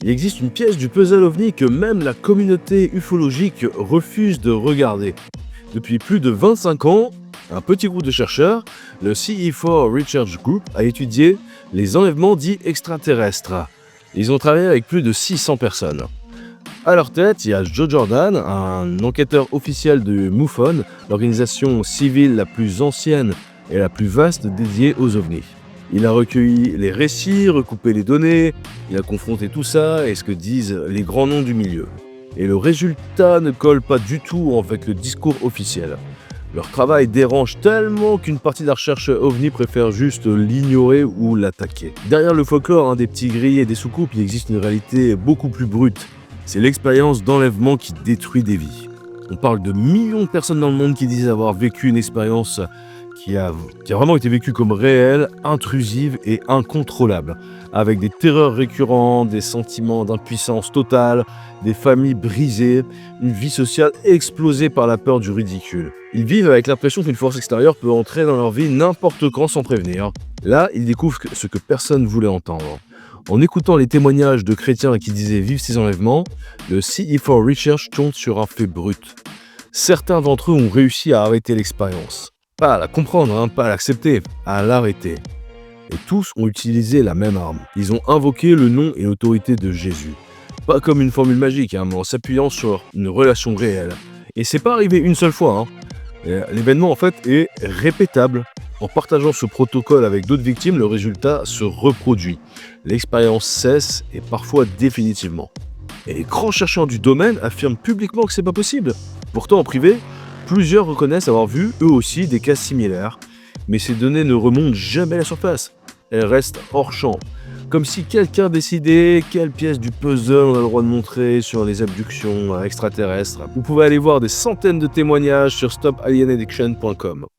Il existe une pièce du puzzle OVNI que même la communauté ufologique refuse de regarder. Depuis plus de 25 ans, un petit groupe de chercheurs, le CE4 Research Group, a étudié les enlèvements dits extraterrestres. Ils ont travaillé avec plus de 600 personnes. À leur tête, il y a Joe Jordan, un enquêteur officiel de MUFON, l'organisation civile la plus ancienne et la plus vaste dédiée aux ovnis. Il a recueilli les récits, recoupé les données, il a confronté tout ça et ce que disent les grands noms du milieu. Et le résultat ne colle pas du tout avec le discours officiel. Leur travail dérange tellement qu'une partie de la recherche OVNI préfère juste l'ignorer ou l'attaquer. Derrière le folklore des petits grilles et des soucoupes, il existe une réalité beaucoup plus brute. C'est l'expérience d'enlèvement qui détruit des vies. On parle de millions de personnes dans le monde qui disent avoir vécu une expérience qui a vraiment été vécue comme réelle, intrusive et incontrôlable, avec des terreurs récurrentes, des sentiments d'impuissance totale, des familles brisées, une vie sociale explosée par la peur du ridicule. Ils vivent avec l'impression qu'une force extérieure peut entrer dans leur vie n'importe quand sans prévenir. Là, ils découvrent ce que personne ne voulait entendre. En écoutant les témoignages de chrétiens qui disaient vivre ces enlèvements, le CE4 Research tombe sur un fait brut. Certains d'entre eux ont réussi à arrêter l'expérience. Pas à la comprendre, pas à l'accepter, à l'arrêter. Et tous ont utilisé la même arme. Ils ont invoqué le nom et l'autorité de Jésus. Pas comme une formule magique, mais en s'appuyant sur une relation réelle. Et c'est pas arrivé une seule fois. L'événement en fait est répétable. En partageant ce protocole avec d'autres victimes, le résultat se reproduit. L'expérience cesse et parfois définitivement. Et les grands chercheurs du domaine affirment publiquement que c'est pas possible. Pourtant en privé, plusieurs reconnaissent avoir vu eux aussi des cas similaires. Mais ces données ne remontent jamais à la surface. Elles restent hors champ. Comme si quelqu'un décidait quelle pièce du puzzle on a le droit de montrer sur les abductions extraterrestres. Vous pouvez aller voir des centaines de témoignages sur stopalienaddiction.com.